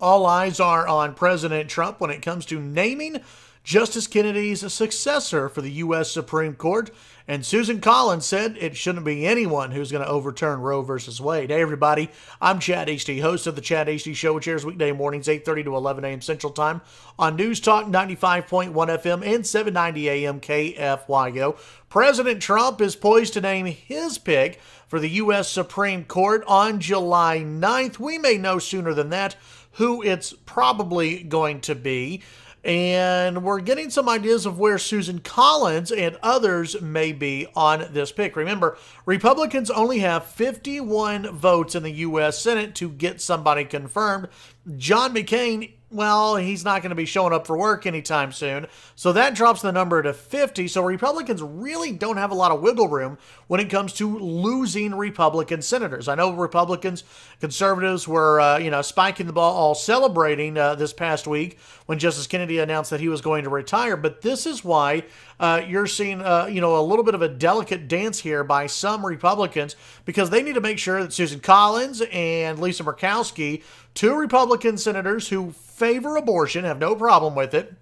All eyes are on President Trump when it comes to naming Justice Kennedy's successor for the U.S. Supreme Court. And Susan Collins said it shouldn't be anyone who's going to overturn Roe versus Wade. Hey, everybody. I'm Chad Hasty, host of the Chad Hasty Show, which airs weekday mornings, 8:30 to 11 a.m. Central Time on News Talk 95.1 FM and 790 a.m. KFYO. President Trump is poised to name his pick for the U.S. Supreme Court on July 9th. We may know sooner than that who it's probably going to be. And we're getting some ideas of where Susan Collins and others may be on this pick. Remember, Republicans only have 51 votes in the U.S. Senate to get somebody confirmed. John McCain, well, he's not going to be showing up for work anytime soon. So that drops the number to 50. So Republicans really don't have a lot of wiggle room when it comes to losing Republican senators. I know Republicans, conservatives were, spiking the ball, all celebrating this past week when Justice Kennedy announced that he was going to retire. But this is why you're seeing, a little bit of a delicate dance here by some Republicans, because they need to make sure that Susan Collins and Lisa Murkowski, two Republican senators who favor abortion, have no problem with it,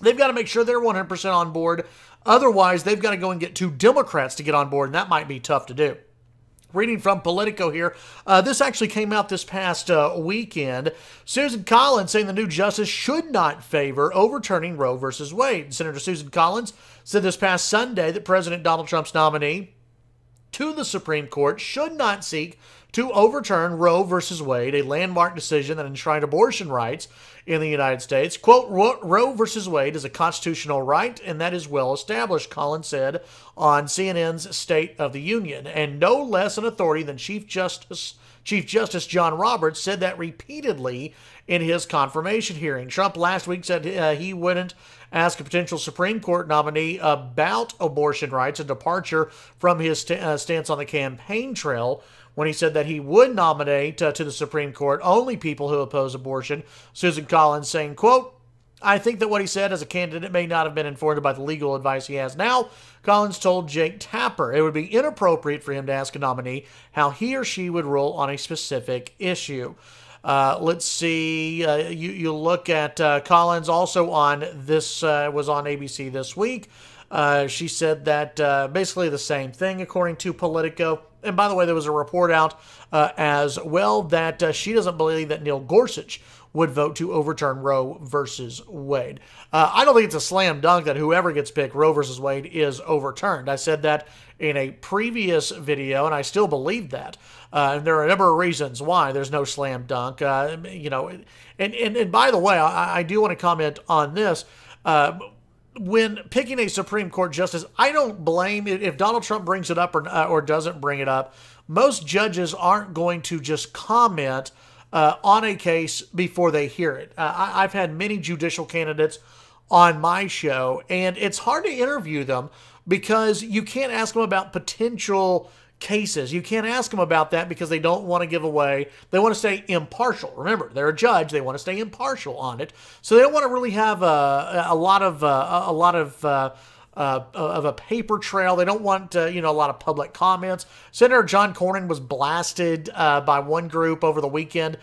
they've got to make sure they're 100% on board. Otherwise, they've got to go and get two Democrats to get on board, and that might be tough to do. Reading from Politico here, this actually came out this past weekend. Susan Collins saying the new justice should not favor overturning Roe versus Wade. Senator Susan Collins said this past Sunday that President Donald Trump's nominee to the Supreme Court should not seek to overturn Roe versus Wade, a landmark decision that enshrined abortion rights in the United States. Quote, Roe versus Wade is a constitutional right, and that is well established, Collins said on CNN's State of the Union. And no less an authority than Chief Justice John Roberts said that repeatedly in his confirmation hearing. Trump last week said he wouldn't ask a potential Supreme Court nominee about abortion rights, a departure from his stance on the campaign trail, when he said that he would nominate to the Supreme Court only people who oppose abortion. Susan Collins saying, quote, I think that what he said as a candidate may not have been informed by the legal advice he has now. Collins told Jake Tapper it would be inappropriate for him to ask a nominee how he or she would rule on a specific issue. Let's see. You look at Collins also on this, was on ABC this week. She said that basically the same thing, according to Politico. And by the way, there was a report out as well that she doesn't believe that Neil Gorsuch would vote to overturn Roe versus Wade. I don't think it's a slam dunk that whoever gets picked, Roe versus Wade, is overturned. I said that in a previous video, and I still believe that. And there are a number of reasons why there's no slam dunk. And by the way, I do want to comment on this. When picking a Supreme Court justice, I don't blame if Donald Trump brings it up or doesn't bring it up. Most judges aren't going to just comment on a case before they hear it. I've had many judicial candidates on my show, and it's hard to interview them because you can't ask them about potential cases. You can't ask them about that because they don't want to give away. They want to stay impartial. Remember, they're a judge. They want to stay impartial on it, so they don't want to really have a lot of a paper trail. They don't want a lot of public comments. Senator John Cornyn was blasted by one group over the weekend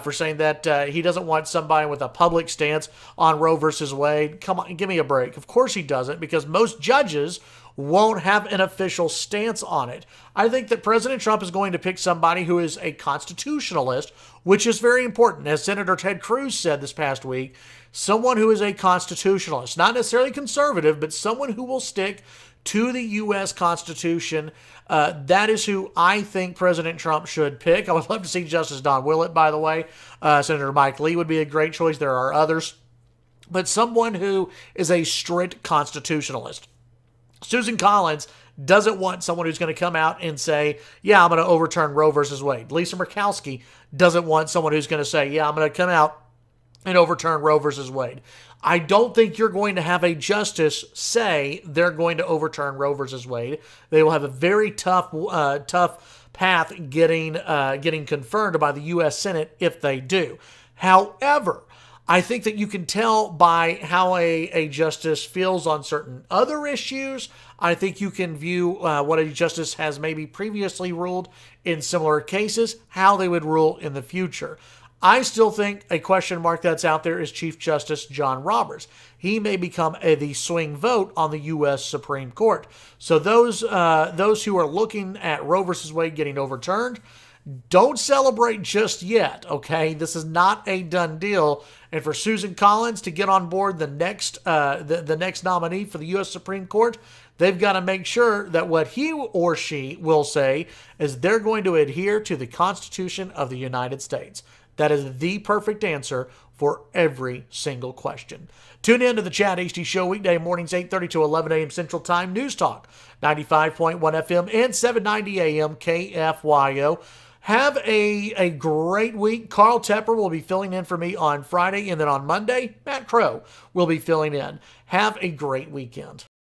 for saying that he doesn't want somebody with a public stance on Roe versus Wade. Come on, give me a break. Of course he doesn't, because most judges won't have an official stance on it. I think that President Trump is going to pick somebody who is a constitutionalist, which is very important. As Senator Ted Cruz said this past week, someone who is a constitutionalist, not necessarily conservative, but someone who will stick to the U.S. Constitution. That is who I think President Trump should pick. I would love to see Justice Don Willett, by the way. Senator Mike Lee would be a great choice. There are others. But someone who is a strict constitutionalist. Susan Collins doesn't want someone who's going to come out and say, yeah, I'm going to overturn Roe versus Wade. Lisa Murkowski doesn't want someone who's going to say, yeah, I'm going to come out and overturn Roe versus Wade. I don't think you're going to have a justice say they're going to overturn Roe versus Wade. They will have a very tough path getting confirmed by the U.S. Senate if they do. However, I think that you can tell by how a justice feels on certain other issues. I think you can view what a justice has maybe previously ruled in similar cases, how they would rule in the future. I still think a question mark that's out there is Chief Justice John Roberts. He may become the swing vote on the U.S. Supreme Court. So those who are looking at Roe versus Wade getting overturned, don't celebrate just yet, okay? This is not a done deal. And for Susan Collins to get on board the next nominee for the U.S. Supreme Court, they've got to make sure that what he or she will say is they're going to adhere to the Constitution of the United States. That is the perfect answer for every single question. Tune in to the Chad Hasty Show weekday mornings 8:30 to 11 a.m. Central Time. News Talk 95.1 FM and 790 a.m. KFYO. Have a great week. Carl Tepper will be filling in for me on Friday, and then on Monday, Matt Crow will be filling in. Have a great weekend.